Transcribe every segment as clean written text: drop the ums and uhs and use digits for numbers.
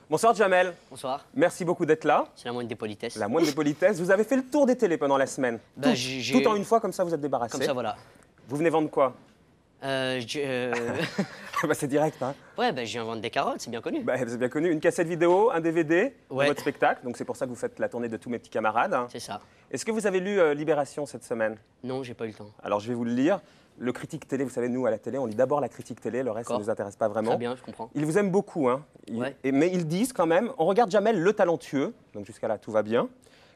Bonsoir Jamel. Bonsoir. Merci beaucoup d'être là. C'est la moindre des politesses. La moindre des politesses. Vous avez fait le tour des télés pendant la semaine. Bah, tout en une fois, comme ça vous êtes débarrassé. Comme ça, voilà. Vous venez vendre quoi? Bah, c'est direct, hein. Ouais, bah, je viens vendre des carottes, c'est bien connu. Bah, c'est bien connu. Une cassette vidéo, un DVD de Ouais. votre spectacle. Donc c'est pour ça que vous faites la tournée de tous mes petits camarades. C'est ça. Est-ce que vous avez lu Libération cette semaine? Non, j'ai pas eu le temps. Alors je vais vous le lire. Le critique télé, vous savez, nous à la télé, on lit d'abord la critique télé, le reste ça ne nous intéresse pas vraiment. Très bien, je comprends. Ils vous aiment beaucoup, hein. Ouais. Mais ils disent quand même, on regarde Jamel le talentueux, donc jusqu'à là tout va bien,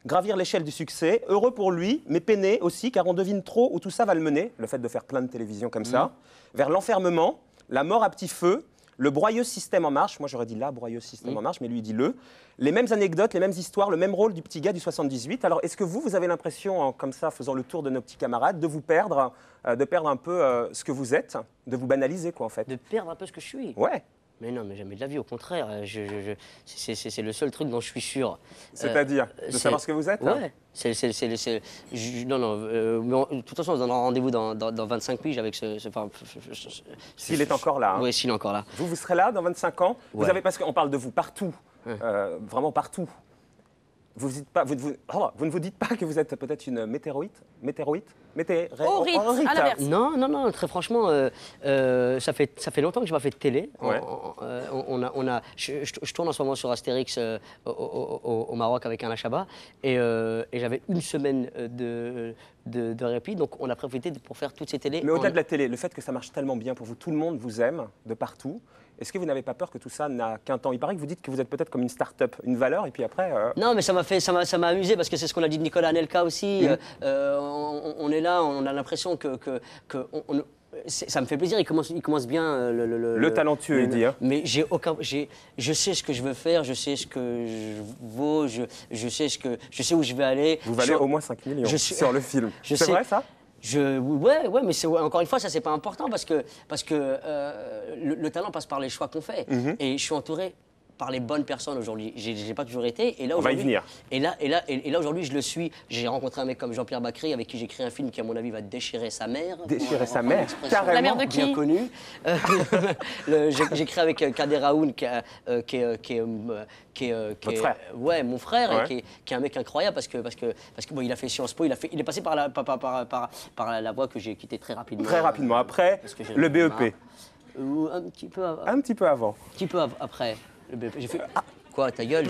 gravir l'échelle du succès, heureux pour lui, mais peiné aussi, car on devine trop où tout ça va le mener, le fait de faire plein de télévision comme ça, vers l'enfermement, la mort à petit feu, le broyeux système en marche, moi j'aurais dit la broyeux système en marche, mais lui il dit le, les mêmes anecdotes, les mêmes histoires, le même rôle du petit gars du 78. Alors est-ce que vous avez l'impression, comme ça, faisant le tour de nos petits camarades, de vous perdre, de perdre un peu ce que vous êtes, de vous banaliser quoi en fait? De perdre un peu ce que je suis. Ouais. Mais non, mais jamais de la vie, au contraire. C'est le seul truc dont je suis sûr. C'est-à-dire de savoir ce que vous êtes? Ouais. De toute façon, on se donnera rendez-vous dans 25 piges avec S'il est encore là. Hein. Oui, s'il est encore là. Vous serez là dans 25 ans. Ouais. Vous avez, parce qu'on parle de vous partout, vraiment partout. Vous ne vous dites pas que vous êtes peut-être une météorite? À l'inverse. Non, non, non, très franchement, ça fait longtemps que je n'ai pas fait de télé. Ouais. Je tourne en ce moment sur Astérix au Maroc avec Alain Chabat et j'avais une semaine de répit, donc on a profité pour faire toutes ces télés. Mais au-delà de la télé, le fait que ça marche tellement bien pour vous, tout le monde vous aime de partout. Est-ce que vous n'avez pas peur que tout ça n'a qu'un temps? Il paraît que vous dites que vous êtes peut-être comme une start-up, une valeur, et puis après... Non, mais ça m'a amusé parce que c'est ce qu'on a dit de Nicolas Anelka aussi. On est là, on a l'impression ça me fait plaisir, il commence bien le talentueux, il dit. Hein. Mais je sais ce que je veux faire, je sais ce que je vaux, je sais où je vais aller. Vous valez au moins 5 millions sur le film. C'est vrai ça? Ouais, mais encore une fois, ça c'est pas important parce que le talent passe par les choix qu'on fait. Et je suis entouré par les bonnes personnes aujourd'hui. J'ai pas toujours été. Et là, on va y venir. Et là aujourd'hui, je le suis. J'ai rencontré un mec comme Jean-Pierre Bacry avec qui j'ai créé un film qui, à mon avis, va déchirer sa mère. Déchirer sa mère, carrément. La mère de qui? Bien connu. J'ai créé avec Kader Raoun, qui est votre frère. Ouais, mon frère, Ouais. et qui est un mec incroyable parce que bon, il a fait Sciences Po, il est passé par la voie que j'ai quittée très rapidement. Très rapidement. Après, le BEP. Un petit peu avant. Un petit peu avant. Un petit peu après. Le BEP. J'ai fait. Quoi, ta gueule?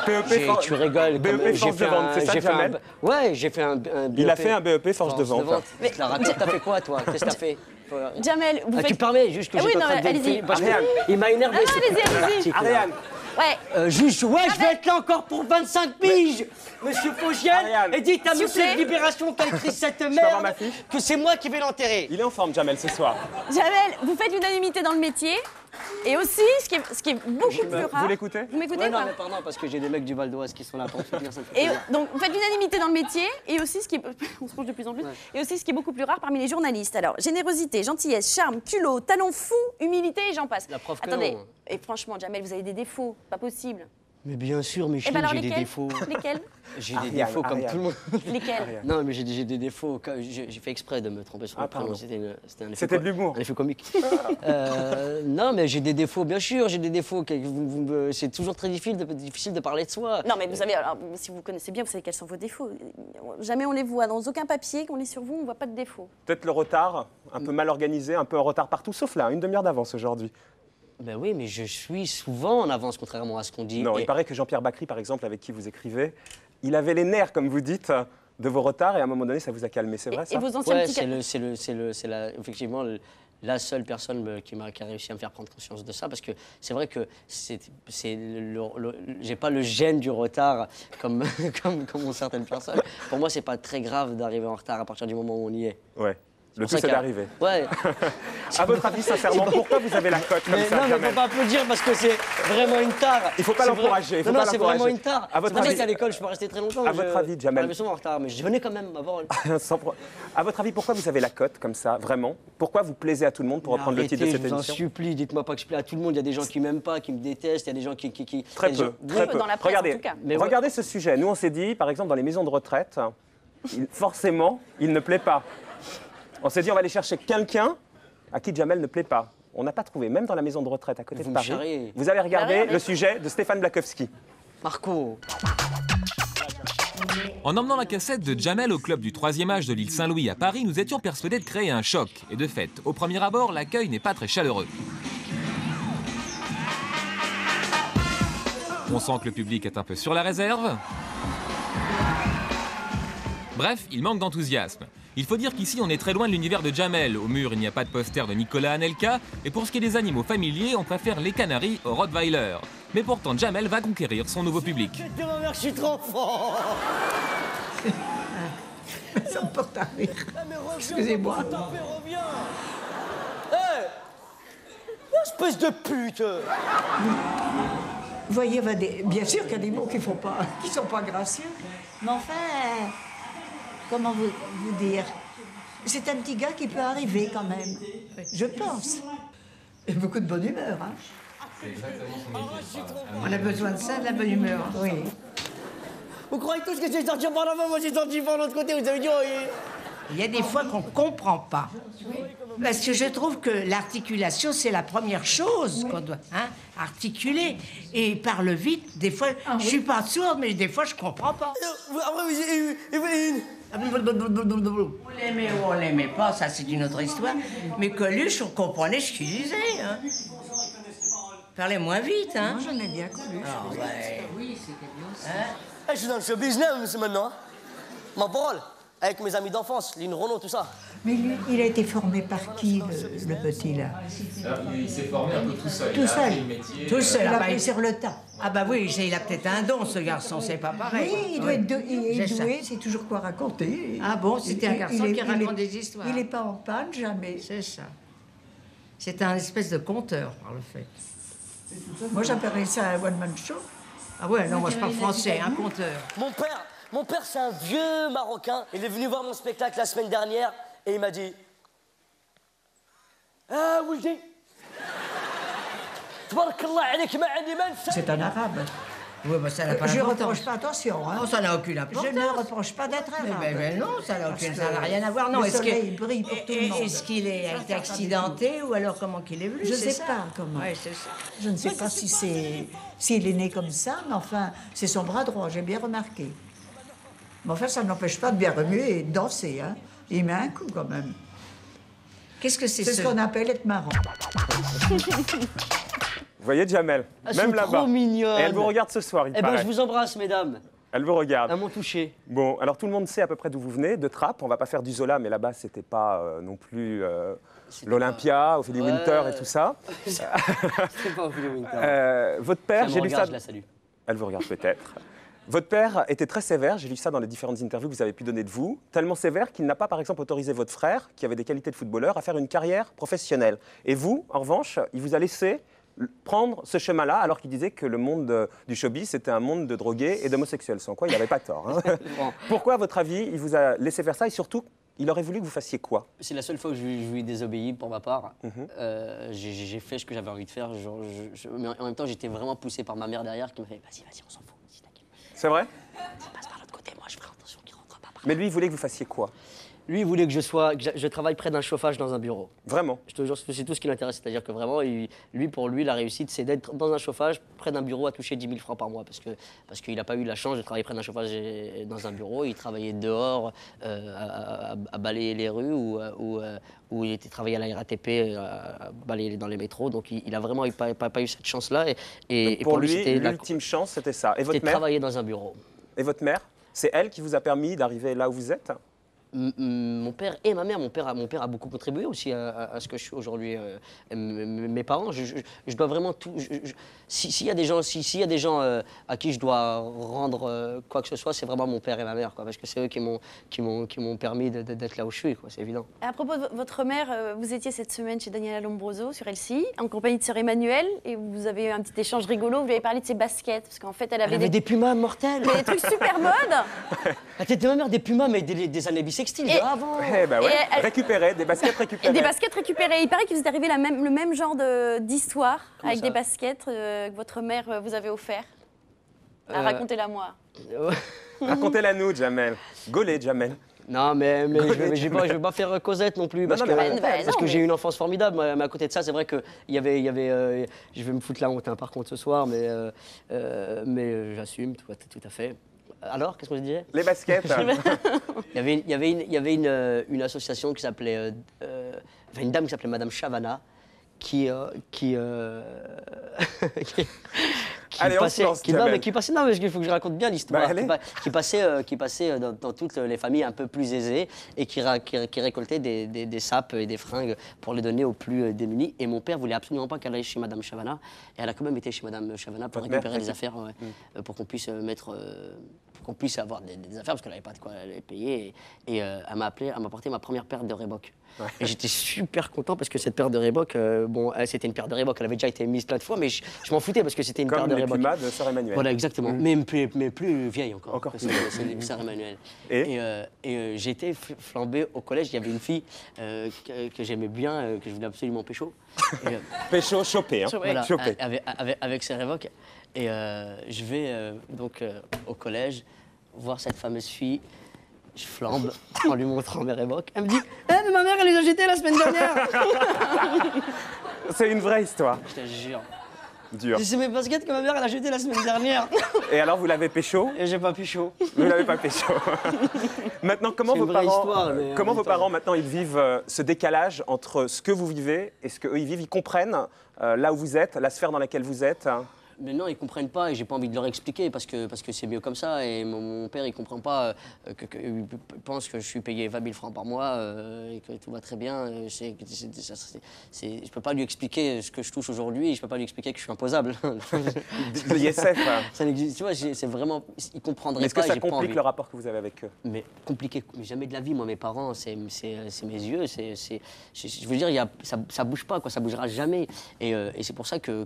BEP, tu rigoles. BEP force de vente, c'est ça, Jamel? Ouais, j'ai fait un BEP. Il a fait un BEP force de vente. Mais t'as fait quoi, toi? Qu'est-ce que t'as fait? Jamel, vous faites... Tu permets juste que Ah oui, j'ai non, pas allez-y. parce que Ariane. il m'a énervé. Ah, allez-y. Ariane, Ouais. Juste, ouais, je vais être là encore pour 25 piges, Monsieur Fogiel, Ariane. et dites à S'il vous Monsieur plaît. de Libération qui a écrit cette avoir ma merde fiche que c'est moi qui vais l'enterrer. il est en forme, Jamel, ce soir. Jamel, vous faites l'unanimité dans le métier. Et aussi, ce qui est beaucoup plus rare... Vous l'écoutez? Vous m'écoutez Ouais, ou non, pas? mais pardon, parce que j'ai des mecs du Val d'Oise qui sont là pour soutenir ça. me fait Et plaisir. donc, vous faites l'unanimité dans le métier, et aussi ce qui est... On se penche de plus en plus. Ouais. Et aussi ce qui est beaucoup plus rare parmi les journalistes. Alors, générosité, gentillesse, charme, culot, talent fou, humilité, et j'en passe. La preuve que Attendez, non. et franchement, Jamel, vous avez des défauts, pas possible. Mais bien sûr, Et Micheline, ben alors, j'ai des lesquels? défauts. Lesquels? J'ai des Ariane, défauts comme Ariane. tout le monde. Lesquels? Non, mais j'ai des défauts. J'ai fait exprès de me tromper sur le prénom. pardon. C'était un effet C'était de l'humour. Un effet comique. Non, mais j'ai des défauts, bien sûr, j'ai des défauts. C'est toujours très difficile de parler de soi. Non, mais vous savez, alors, si vous connaissez bien, vous savez quels sont vos défauts. Jamais on les voit dans aucun papier, qu'on lit sur vous, on ne voit pas de défauts. Peut-être le retard, un peu mal organisé, un peu en retard partout, sauf là, une demi-heure d'avance aujourd'hui. Ben oui, mais je suis souvent en avance, contrairement à ce qu'on dit. Non, Et- il paraît que Jean-Pierre Bacry, par exemple, avec qui vous écrivez, il avait les nerfs, comme vous dites, de vos retards, et à un moment donné, ça vous a calmé, c'est vrai ça? Et vos anciens Ouais, petits... effectivement la seule personne qui a réussi à me faire prendre conscience de ça, parce que c'est vrai que j'ai pas le gène du retard comme ont certaines personnes. Pour moi, c'est pas très grave d'arriver en retard à partir du moment où on y est. Ouais. Le pour tout, ça c'est qu'il y a- d'arriver. Ouais. À votre avis, sincèrement, pourquoi vous avez la cote comme Mais ça, non, mais Jamel? faut pas applaudir parce que c'est vraiment une tare. Il faut pas C'est l'encourager, il faut Non, pas non, c'est l'encourager. vraiment une tare. À votre C'est pour ça avis- qu'à l'école, je peux rester très longtemps. À votre avis, Jamel- J'arrivais souvent en retard, mais je venais quand même avant. À votre avis, pourquoi vous avez la cote comme ça, vraiment? Pourquoi vous plaisez à tout le monde, pour reprendre le titre de cette Je vous en émission? supplie, dites-moi pas que je plais à tout le monde. Il y a des gens qui m'aiment pas, qui me détestent, il y a des gens qui... Très il y a des peu, gens- très peu peu. dans la presse, regardez, en tout cas. Mais ouais. regardez ce sujet. Nous, on s'est dit, par exemple, dans les maisons de retraite, forcément, il ne plaît pas. On s'est dit, on va aller chercher quelqu'un à qui Jamel ne plaît pas. on n'a pas trouvé, même dans la maison de retraite à côté Vous de me Paris. charriez. Vous avez regardé Regardez. le sujet de Stéphane Blakowski. Marco. En emmenant la cassette de Jamel au club du 3e âge de l'île Saint-Louis à Paris, nous étions persuadés de créer un choc. Et de fait, au premier abord, l'accueil n'est pas très chaleureux. On sent que le public est un peu sur la réserve. Bref, il manque d'enthousiasme. Il faut dire qu'ici, on est très loin de l'univers de Jamel. Au mur, il n'y a pas de poster de Nicolas Anelka. Et pour ce qui est des animaux familiers, on préfère les canaris aux Rottweiler. Mais pourtant, Jamel va conquérir son nouveau public. Ma mère, je suis trop fort. Ça me porte à rire. Excusez-moi. Espèce de pute. Vous voyez, bien sûr qu'il y a des mots qui sont pas gracieux. Mais enfin, comment vous dire? C'est un petit gars qui peut arriver quand même, je pense. Et beaucoup de bonne humeur, hein. On a besoin de ça, de la bonne humeur. Oui. Vous croyez tous que j'ai sorti par là-bas, moi j'ai sorti par l'autre côté, vous avez dit... Oh, Il y a des fois qu'on ne comprend pas. Parce que je trouve que l'articulation, c'est la première chose qu'on doit articuler. Et il parle vite. Des fois, je ne suis pas sourde, mais des fois, je ne comprends pas. On l'aimait ou on ne l'aimait pas, ça c'est une autre histoire. Mais Coluche, on comprenait ce qu'il disait. Hein. Parlait moins vite. Hein. Moi, j'en ai bien Coluche. Ah, ouais. Oui, c'était bien ça. Je suis dans le show business maintenant. Ma parole, avec mes amis d'enfance, Lynn Renault, tout ça. Mais lui, il a été formé par qui, le petit, là? Il s'est formé un peu tout seul. Tout seul. Tout seul. Il Ah a bah, pris sur le tas. ah bah oui, il a peut-être un don, ce garçon, c'est pas pareil. Oui, il doit être il est J'ai ça. doué, c'est toujours quoi raconter. Ah bon, c'était un garçon qui raconte des histoires. Il n'est pas en panne, jamais. C'est ça. C'est un espèce de conteur, par le fait. Moi, j'appellerais ça un one-man show. Ah ouais, non, moi je parle français, un conteur. Mon père, c'est un vieux Marocain. Il est venu voir mon spectacle la semaine dernière et il m'a dit... Ah, Wuldi, tabarakallah alayk, ma andi ma nsa. C'est un arabe. Oui, bah ça n'a pas Je ne d'importance. reproche pas, attention. Hein. Non, ça n'a aucune Je importance. ne reproche pas d'être arabe. Mais non, ça n'a Parce aucune, que ça n'a rien à voir. Non, le est-ce soleil que- brille pour tout le monde. Est-ce qu'il a été accidenté ou alors comment qu'il est venu? Je ne c'est sais ça pas comment. Oui, c'est ça. Je ne sais pas s'il est né comme ça, mais enfin, c'est son bras droit, j'ai bien remarqué. Mais enfin, ça n'empêche pas de bien remuer et de danser. Hein. Il met un coup quand même. Qu'est-ce que c'est C'est ce qu'on appelle être marrant. Vous voyez Jamel, Elles même sont là-bas. trop mignonnes. Et elle vous regarde ce soir, il Eh ben, paraît. je vous embrasse, mesdames. Elle vous regarde. Elles m'ont touché. Bon, alors tout le monde sait à peu près d'où vous venez, de Trappes. On va pas faire du Zola, mais là-bas, c'était pas non plus l'Olympia, Ophélie Ouais. Winter et tout ça. C'est pas Ophélie Winter. Votre Si père, elle me j'ai lu ça. regarde, je la salue. Elle vous regarde peut-être. Votre père était très sévère, j'ai lu ça dans les différentes interviews que vous avez pu donner de vous, tellement sévère qu'il n'a pas, par exemple, autorisé votre frère, qui avait des qualités de footballeur, à faire une carrière professionnelle. Et vous, en revanche, il vous a laissé prendre ce chemin-là, alors qu'il disait que le monde du showbiz, c'était un monde de drogués et d'homosexuels, sans quoi il n'avait pas tort. Hein. Bon. Pourquoi, à votre avis, il vous a laissé faire ça et surtout, il aurait voulu que vous fassiez quoi? C'est la seule fois où je lui ai désobéi pour ma part. J'ai fait ce que j'avais envie de faire. Mais en même temps, j'étais vraiment poussé par ma mère derrière qui m'a fait vas-y, on s'en fout. Vas-y, t'inquiète. C'est vrai? Ça passe par l'autre côté, moi je ferai attention qu'il rentre pas par là. Mais lui, il voulait que vous fassiez quoi? Lui, il voulait que je travaille près d'un chauffage dans un bureau. Vraiment? Je te jure, c'est tout ce qui l'intéresse. C'est-à-dire que vraiment, pour lui, la réussite, c'est d'être dans un chauffage près d'un bureau à toucher 10 000 francs par mois. Parce qu'il n'a pas eu la chance de travailler près d'un chauffage et dans un bureau. Il travaillait dehors à balayer les rues ou il était travaillé à la RATP à balayer dans les métros. Donc il a vraiment pas eu cette chance-là. Et Pour lui, c'était l'ultime chance, c'était ça. Et votre c'était mère? travailler dans un bureau. Et votre mère? C'est elle qui vous a permis d'arriver là où vous êtes? Mon père et ma mère, mon père a beaucoup contribué aussi à ce que je suis aujourd'hui. Mes parents, je dois vraiment tout. S'il y a des gens, à qui je dois rendre quoi que ce soit, c'est vraiment mon père et ma mère, quoi, parce que c'est eux qui m'ont permis d'être là où je suis, quoi, c'est évident. À propos de votre mère, vous étiez cette semaine chez Daniela Lombroso sur LCI, en compagnie de sœur Emmanuelle, et vous avez eu un petit échange rigolo. Vous lui avez parlé de ses baskets, parce qu'en fait, elle Elle avait des pumas mortels. des trucs super mode. La tête de ma mère, des pumas, mais des années bissextiles, Et- de avant. Eh ben ouais, Et elle- récupérer, des baskets Et récupérées. des baskets récupérées. Il paraît qu'il vous est arrivé le même genre d'histoire Comment avec ça des baskets que votre mère vous avait offert. Racontez-la moi. Racontez-la nous, Jamel. Gaulez, Jamel. Non, mais je vais pas faire Cosette non plus, parce que j'ai eu une enfance formidable. Mais à côté de ça, c'est vrai qu'il y avait je vais me foutre la honte, hein, par contre, ce soir, mais j'assume, tout à fait. Alors, qu'est-ce qu'on se disait? Les baskets. Il y avait une association qui s'appelait, une dame qui s'appelait Madame Chavana, qui Allez, on se lance, mais qui passait, non, mais il faut que je raconte bien l'histoire, qui passait dans toutes les familles un peu plus aisées et qui récoltait des sapes et des fringues pour les donner aux plus démunis. Et mon père voulait absolument pas qu'elle aille chez Madame Chavana, et elle a quand même été chez Madame Chavana pour récupérer des affaires, pour qu'on puisse qu'on puisse avoir des affaires, parce qu'elle n'avait pas de quoi les payer. Et elle m'a apporté ma première paire de Reebok. Ouais. Et j'étais super content parce que cette paire de Reebok, c'était une paire de Reebok, elle avait déjà été mise plein de fois, mais je m'en foutais parce que c'était une paire de Reebok. Comme les Pumas de Sœur Emmanuelle. Voilà, exactement. Mais plus vieille encore. Encore plus vieille. C'est les Sœur Emmanuelle. Et j'étais flambé au collège, il y avait une fille que j'aimais bien, que je voulais absolument pécho. Pécho, choper, hein. Voilà, choper. Avec ses Reebok. Et je vais donc au collège voir cette fameuse fille. Je flambe en lui montrant mes Reebok. Elle me dit « mais ma mère, elle les a jetés la semaine dernière !» C'est une vraie histoire. Je te jure. Dur. C'est mes baskets que ma mère, elle a jetées la semaine dernière. Et alors, vous l'avez pécho? Et j'ai pas pécho. Vous l'avez pas pécho. Maintenant, comment vos parents, maintenant, ils vivent ce décalage entre ce que vous vivez et ce qu'eux, ils vivent? Ils comprennent là où vous êtes, la sphère dans laquelle vous êtes? Mais non, ils comprennent pas et j'ai pas envie de leur expliquer parce que c'est mieux comme ça. Et mon père, il comprend pas, il pense que je suis payé 20 000 francs par mois et que tout va très bien. Je peux pas lui expliquer ce que je touche aujourd'hui et je peux pas lui expliquer que je suis imposable. L'ISF. Ça n'existe, tu vois, c'est vraiment, ils comprendraient pas. Est-ce que ça complique le rapport que vous avez avec eux? Mais compliqué, mais jamais de la vie. Moi, mes parents, c'est mes yeux. Je veux dire, ça bouge pas, quoi. Ça bougera jamais. Et c'est pour ça que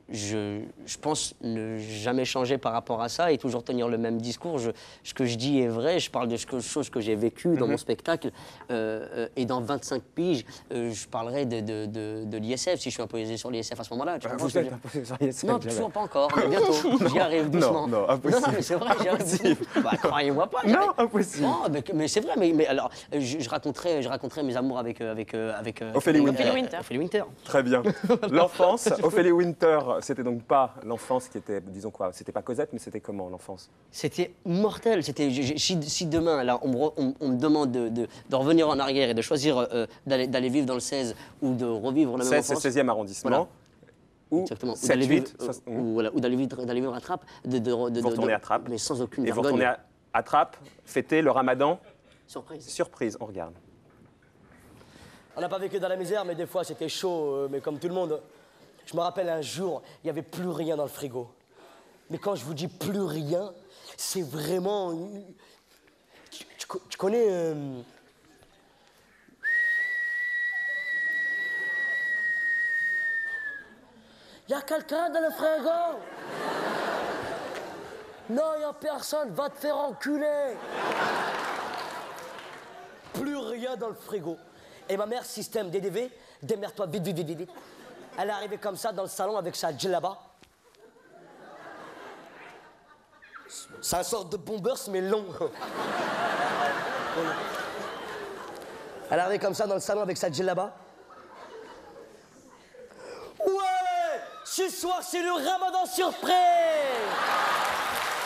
je pense ne jamais changer par rapport à ça et toujours tenir le même discours. Ce que je dis est vrai, je parle de choses que j'ai vécues dans mon spectacle. Et dans 25 piges, je parlerai de l'ISF, si je suis imposé sur l'ISF à ce moment-là. Vous êtes imposé sur l'ISF? Non, toujours pas encore, mais bientôt. J'y arrive doucement. Non, impossible. Non, mais c'est vrai, j'y arrive doucement. Croyez-moi pas. Non, impossible. Non, mais c'est vrai, mais alors, je raconterai mes amours avec Ophélie Winter. Ophélie Winter. Très bien. L'enfance, Ophélie Winter, c'était donc pas l'enfance qui était, disons quoi, c'était pas Cosette, mais c'était comment l'enfance? C'était mortel. Si demain, là, on me demande de revenir en arrière et de choisir d'aller vivre dans le 16 ou de revivre la même enfance. C'est le 16e arrondissement. Voilà. Exactement. 7, 8, ou d'aller vivre à Trappes. Vous retournez à Trappes. Mais sans aucune vergogne. Et vous retournez à Trappes, fêter le Ramadan. Surprise. Surprise, on regarde. On n'a pas vécu dans la misère, mais des fois c'était chaud, mais comme tout le monde. Je me rappelle un jour, il n'y avait plus rien dans le frigo. Mais quand je vous dis plus rien, c'est vraiment... Tu connais... Il y a quelqu'un dans le frigo? Non, il n'y a personne, va te faire enculer. Plus rien dans le frigo. Et ma mère, système DDV, démerde-toi vite, vite, vite, vite. Elle est arrivée comme ça dans le salon avec sa djellaba. C'est un sorte de bombers, mais long. Elle est arrivée comme ça dans le salon avec sa djellaba. Ouais! Ce soir, c'est le Ramadan surprise!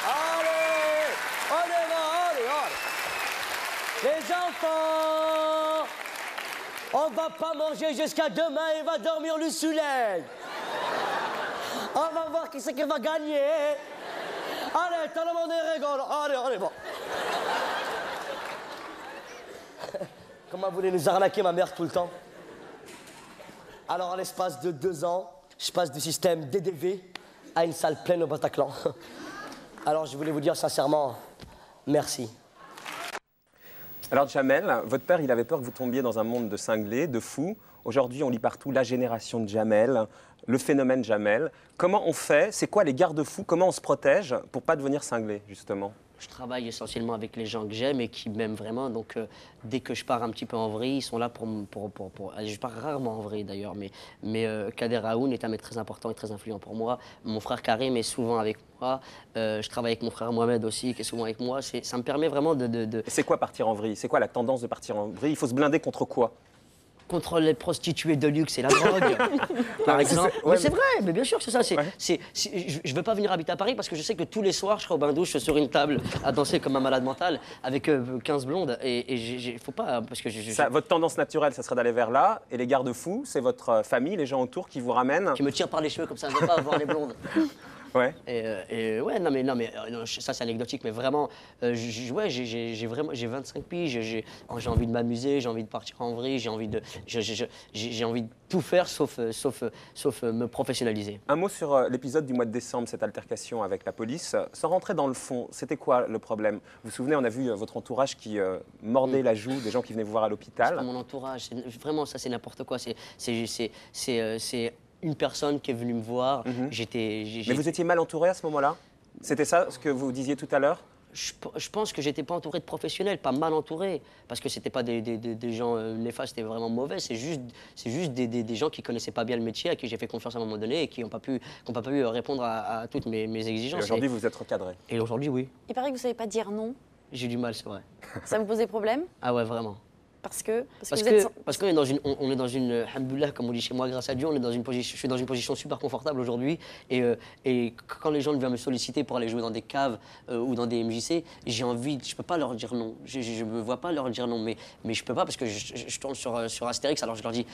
Allez! On est là, allez, allez! Les enfants! On va pas manger jusqu'à demain, il va dormir le soleil. On va voir qui c'est qui va gagner. Allez, tout le monde rigole. Allez, bon. Comment vous voulez nous arnaquer, ma mère, tout le temps? Alors, en l'espace de 2 ans, je passe du système DDV à une salle pleine au Bataclan. Alors, je voulais vous dire sincèrement, merci. Alors Jamel, votre père, il avait peur que vous tombiez dans un monde de cinglés, de fous. Aujourd'hui, on lit partout la génération de Jamel, le phénomène Jamel. Comment on fait? C'est quoi les garde-fous? Comment on se protège pour pas devenir cinglé, justement? je travaille essentiellement avec les gens que j'aime et qui m'aiment vraiment. Donc, dès que je pars un petit peu en vrille, ils sont là pour... Je pars rarement en vrille d'ailleurs, mais Kader Aoun est un mec très important et très influent pour moi. Mon frère Karim est souvent avec moi. Je travaille avec mon frère Mohamed aussi, qui est souvent avec moi. Ça me permet vraiment de... C'est quoi partir en vrille? C'est quoi la tendance de partir en vrille? Il faut se blinder contre quoi? Contre les prostituées de luxe et la drogue, par exemple. Ouais, c'est vrai, mais bien sûr, c'est ça. Ouais. Je ne veux pas venir habiter à Paris parce que je sais que tous les soirs, je serai au bain-douche sur une table à danser comme un malade mental avec 15 blondes. Et il faut pas... Parce que votre tendance naturelle, ça serait d'aller vers là. Et les garde-fous, c'est votre famille, les gens autour qui vous ramènent. Qui me tirent par les cheveux comme ça, je ne veux pas voir les blondes. Ouais. Et ouais, non, mais ça c'est anecdotique, mais vraiment, j'ai 25 piges, j'ai envie de m'amuser, j'ai envie de partir en vrille, j'ai envie de tout faire sauf me professionnaliser. Un mot sur l'épisode du mois de décembre, cette altercation avec la police. Sans rentrer dans le fond, c'était quoi le problème? Vous vous souvenez, on a vu votre entourage qui mordait la joue des gens qui venaient vous voir à l'hôpital. C'est pas mon entourage, vraiment ça c'est n'importe quoi, c'est une personne qui est venue me voir. Mais vous étiez mal entouré à ce moment-là? C'était ça ce que vous disiez tout à l'heure? Je pense que j'étais pas entouré de professionnels, pas mal entouré, parce que c'était pas des gens néfastes, c'était vraiment mauvais. C'est juste des gens qui connaissaient pas bien le métier, à qui j'ai fait confiance à un moment donné et qui n'ont pas pu répondre à toutes mes exigences. Et aujourd'hui, vous êtes recadré? Et aujourd'hui, oui. Il paraît que vous savez pas dire non. J'ai du mal, c'est vrai. Ça vous pose des problèmes? Ah ouais, vraiment. Parce qu'on est dans une, alhamdoulilah, comme on dit chez moi, grâce à Dieu, je suis dans une position super confortable aujourd'hui. Et quand les gens viennent me solliciter pour aller jouer dans des caves ou dans des MJC, je peux pas leur dire non. Je me vois pas leur dire non, mais je peux pas parce que je tourne sur Astérix. Alors je leur dis,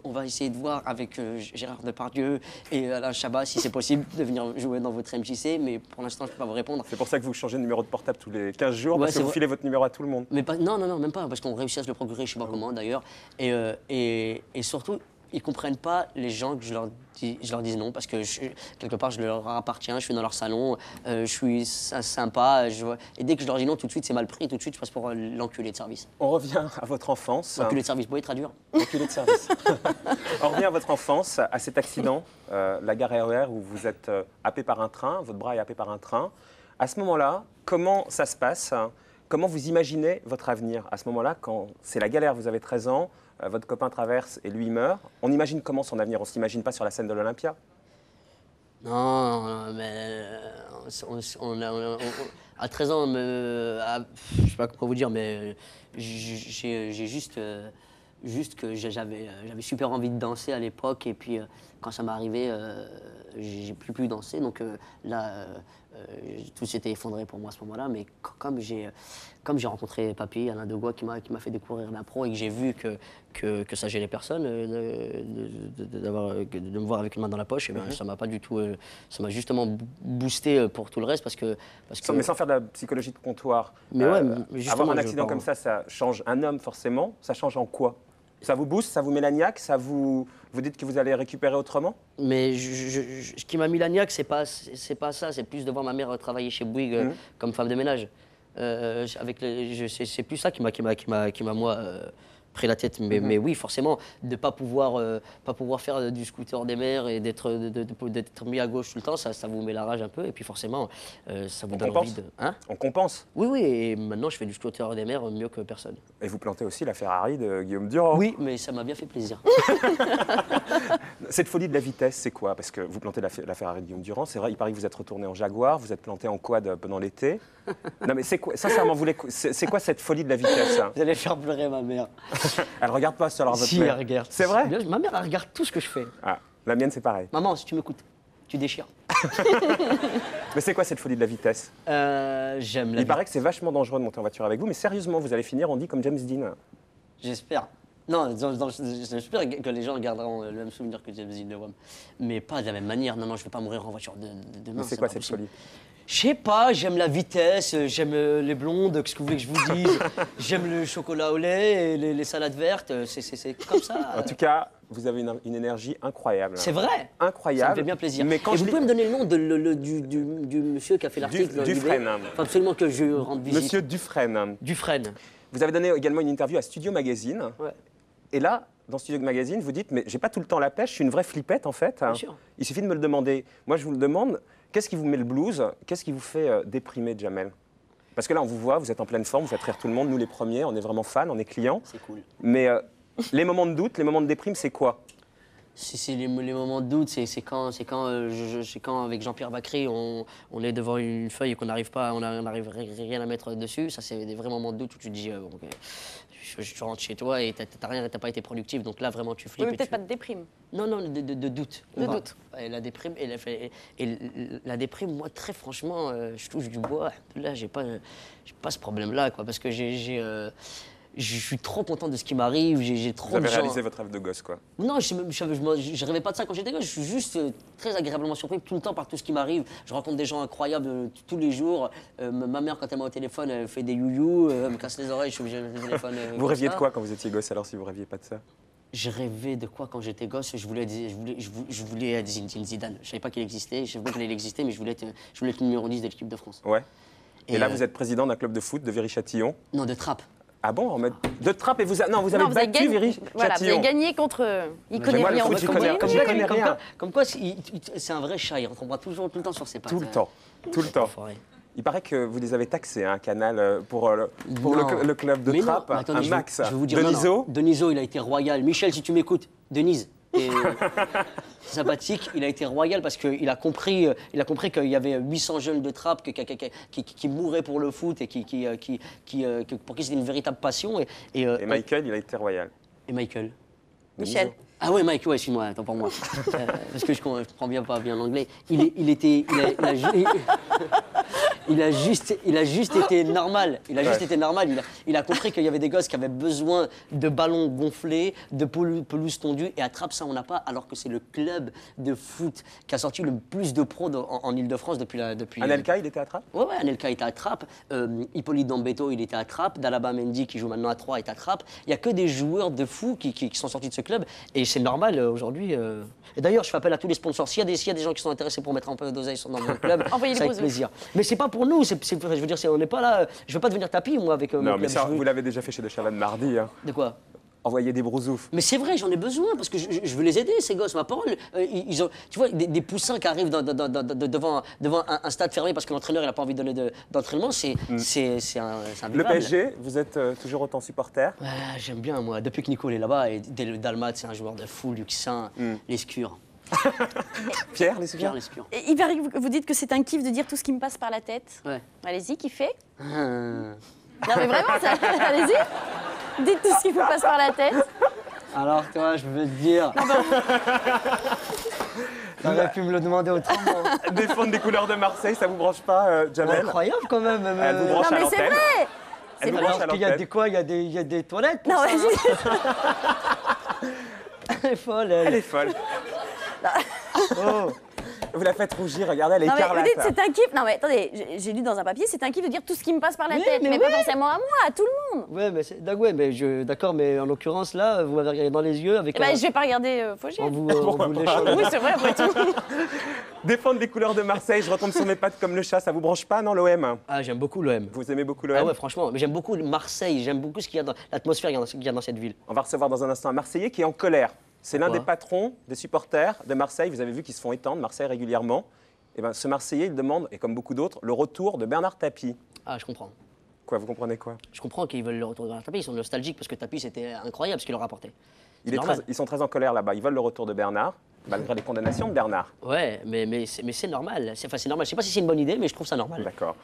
on va essayer de voir avec Gérard Depardieu et Alain Chabat si c'est possible de venir jouer dans votre MJC, mais pour l'instant je peux pas vous répondre. C'est pour ça que vous changez de numéro de portable tous les 15 jours, Ouais, parce que vous filez votre numéro à tout le monde. Mais non, même pas, parce qu'on réussit à se le procurer, je sais pas comment d'ailleurs. Et surtout, ils comprennent pas les gens que je leur dis non, parce que quelque part je leur appartiens, je suis dans leur salon, je suis sympa, et dès que je leur dis non, tout de suite c'est mal pris, tout de suite je passe pour l'enculé de service. On revient à votre enfance. L'enculé de service, vous pouvez traduire? Enculé de service. On revient à votre enfance, à cet accident, la gare RER où vous êtes happé par un train, votre bras est happé par un train. À ce moment-là, comment ça se passe? Comment vous imaginez votre avenir à ce moment-là, quand c'est la galère, vous avez 13 ans, votre copain traverse et lui meurt? On imagine comment son avenir? On ne s'imagine pas sur la scène de l'Olympia? Non, mais à 13 ans, je sais pas comment vous dire, mais j'ai juste que j'avais super envie de danser à l'époque, et puis quand ça m'est arrivé, j'ai pu danser, donc là, tout s'était effondré pour moi à ce moment-là, mais comme j'ai rencontré Papy, Alain Degois, qui m'a fait découvrir l'impro, et que j'ai vu que ça gênait personne de me voir avec une main dans la poche, et bien, ça m'a pas du tout, ça m'a justement boosté pour tout le reste, parce que mais sans faire de la psychologie de comptoir, mais ouais, justement, avoir un accident comme ça change un homme forcément. Ça change en quoi? Ça vous booste, ça vous met la niaque, ça vous dites que vous allez récupérer autrement? Mais ce qui m'a mis la niaque, c'est pas ça, c'est plus de voir ma mère travailler chez Bouygues comme femme de ménage. C'est plus ça qui m'a moi pris la tête. Mais oui, forcément, de pas pouvoir faire du scooter des mers et d'être mis à gauche tout le temps, ça vous met la rage un peu. Et puis forcément, ça vous donne envie de... Hein? On compense? Oui, et maintenant je fais du scooter des mers mieux que personne. Et vous plantez aussi la Ferrari de Guillaume Durand? Oui, mais ça m'a bien fait plaisir. Cette folie de la vitesse, c'est quoi? Parce que vous plantez la Ferrari de Guillaume Durand, c'est vrai, il paraît que vous êtes retourné en Jaguar, vous êtes planté en quad pendant l'été. Non mais c'est quoi, sincèrement, c'est quoi cette folie de la vitesse? Vous allez faire pleurer ma mère. Elle regarde pas sur votre Si, mère. elle regarde. C'est vrai? Ma mère, elle regarde tout ce que je fais. Ah, la mienne, c'est pareil. Maman, si tu m'écoutes, tu déchires. Mais c'est quoi cette folie de la vitesse? J'aime la Il paraît que c'est vachement dangereux de monter en voiture avec vous, mais sérieusement, vous allez finir, on dit, comme James Dean. J'espère. Non, j'espère que les gens garderont le même souvenir que James Dean de WAM. Mais pas de la même manière. Non, je ne vais pas mourir en voiture demain. Mais c'est quoi cette folie? Je sais pas, j'aime la vitesse, j'aime les blondes, qu'est-ce que vous voulez que je vous dise? J'aime le chocolat au lait et les salades vertes, c'est comme ça. En tout cas, vous avez une énergie incroyable. C'est vrai? Incroyable. Ça me fait bien plaisir. Mais quand vous pouvez me donner le nom du monsieur qui a fait l'article? Dufresne. Faut absolument que je rende visite. Monsieur Dufresne. Dufresne. Vous avez donné également une interview à Studio Magazine. Ouais. Et là, dans Studio Magazine, vous dites, mais j'ai pas tout le temps la pêche, je suis une vraie flippette en fait. Bien sûr. Il suffit de me le demander. Moi, je vous le demande, Qu'est-ce qui vous met le blues? Qu'est-ce qui vous fait déprimer, Jamel? Parce que là, on vous voit, vous êtes en pleine forme, vous faites rire tout le monde, nous les premiers, on est vraiment fans, on est clients. C'est cool. Mais les moments de doute, les moments de déprime, c'est quoi? C'est les moments de doute, c'est quand avec Jean-Pierre Bacry, on est devant une feuille et qu'on n'arrive pas, on n'arrive rien à mettre dessus. Ça, c'est des vrais moments de doute où tu te dis, bon, ok, je rentre chez toi et t'as pas été productif. Donc là, vraiment, tu flippes. Oui, mais peut-être pas de déprime. Non, de doute. De doute. Et la déprime, la déprime, moi, très franchement, je touche du bois. Là, j'ai pas ce problème-là, quoi, parce que je suis trop content de ce qui m'arrive, j'ai trop Vous avez de gens... réalisé votre rêve de gosse, quoi. Non, je rêvais pas de ça quand j'étais gosse. Je suis juste très agréablement surpris tout le temps par tout ce qui m'arrive. Je rencontre des gens incroyables tous les jours. Ma mère, quand elle m'a au téléphone, elle fait des you-you, elle me casse les oreilles, je suis obligé de le téléphone. Vous rêviez de quoi quand vous étiez gosse, alors, si vous rêviez pas de ça? Je rêvais de quoi quand j'étais gosse? Je voulais être Zinedine Zidane. Je savais pas qu'il existait, je savais pas qu'il allait exister, mais je voulais être numéro 10 de l'équipe de France. Ouais. Et là, vous êtes président d'un club de foot de Viry-Châtillon. Non, de trappe. Ah bon, en mode de trappe et vous avez battu gagné, Viry-Châtillon. voilà, vous avez gagné contre eux. Il connaît moi, le rien. foot, en j'y foot. connais rien. Comme quoi, c'est un vrai chat, il retombe toujours tout le temps sur ses pattes. Tout le temps, tout le temps. Enfoiré. Il paraît que vous les avez taxés, un canal pour Non. le club de Mais non, trappe, mais attendez, un max. je vais vous dire, non, Deniso. non. Deniso, il a été royal. Michel, si tu m'écoutes, Denise. C'est sympathique, il a été royal parce qu'il a compris qu'il y avait 800 jeunes de trappe qui mouraient pour le foot et pour qui c'était une véritable passion. Et Michael, il a été royal. Et Michael. Michel. Ah ouais, Mike, ouais, excuse-moi, attends pour moi. Parce que je comprends pas bien l'anglais. Il a juste été normal. Il a juste été normal. Il a compris qu'il y avait des gosses qui avaient besoin de ballons gonflés, de pelouse tondue. Et à Trappes, ça, on n'a pas. Alors que c'est le club de foot qui a sorti le plus de pros en Ile-de-France depuis. Anelka, il était à Trappes? Ouais, Anelka était à Trappes. Hippolyte Dambeto, il était à Trappes. Dalaba Mendy, qui joue maintenant à 3, est à Trappes. Il n'y a que des joueurs de fou qui sont sortis de ce club. Et c'est normal aujourd'hui. Et d'ailleurs, je fais appel à tous les sponsors. S'il y a des gens qui sont intéressés pour mettre un peu d'oseille dans mon club, Envoyez c'est avec les plaisir. Mais c'est pas pour nous. Je veux dire, on n'est pas là. Je veux pas devenir tapis, moi, avec mon Non, club. mais ça, vous l'avez déjà fait chez De Chavannes mardi. Hein. De quoi? Envoyer des brousoufs. Mais c'est vrai, j'en ai besoin parce que je veux les aider, ces gosses. Ma parole, ils ont, tu vois, des poussins qui arrivent devant un stade fermé parce que l'entraîneur n'a pas envie de donner d'entraînement, c'est un Le PSG, vous êtes toujours autant supporter? Ouais, j'aime bien, moi. Depuis que Nico est là-bas, et dès le Dalmat, c'est un joueur de fou, Luxin, Lescure. Pierre, les Pierre Lescure. Et il paraît que vous dites que c'est un kiff de dire tout ce qui me passe par la tête. Ouais. Allez-y, kiffez. Non mais vraiment, allez-y. Dites tout ce qui vous passe par la tête. Alors, toi, je veux te dire. T'aurais pu me le demander autrement. Défendre des couleurs de Marseille, ça vous branche pas, Jamel? Incroyable quand même. Elle vous branche Non à mais c'est l'antenne. vrai. Elle vous vrai. branche à Alors qu'il y a l'antenne. des quoi? Il y a des toilettes pour Non, ça, mais hein. Elle est folle, elle. Elle est folle. Oh. Vous la faites rougir, regardez, elle est non, mais vous écarlate. dites c'est un kiff. Non mais attendez, j'ai lu dans un papier, c'est un kiff de dire tout ce qui me passe par la Oui, tête, mais mais oui. pas forcément à moi, à tout le monde. Ouais, mais d'accord, mais en l'occurrence là, vous m'avez regardé dans les yeux avec. Eh ben, je vais pas regarder Fogiel. en vous léchant. Oui, c'est vrai après tout. Défendre des couleurs de Marseille, je retombe sur mes pattes comme le chat, ça vous branche pas, non, l'OM? Ah, j'aime beaucoup l'OM. Vous aimez beaucoup l'OM? Ah ouais, franchement, mais j'aime beaucoup Marseille, j'aime beaucoup ce qu'il y a dans l'atmosphère qu'il y a dans cette ville. On va recevoir dans un instant un Marseillais qui est en colère. C'est l'un Pourquoi des patrons des supporters de Marseille. Vous avez vu qu'ils se font étendre, Marseille, régulièrement. Et ben, ce Marseillais, il demande, et comme beaucoup d'autres, le retour de Bernard Tapie. Ah, je comprends. Quoi, vous comprenez quoi? Je comprends qu'ils veulent le retour de Tapie, ils sont nostalgiques parce que Tapie c'était incroyable ce qu'il leur a apporté. Ils sont très en colère là-bas. Ils veulent le retour de Bernard, malgré les condamnations de Bernard. Ouais, mais c'est normal. C'est normal. Je sais pas si c'est une bonne idée, mais je trouve ça normal. D'accord.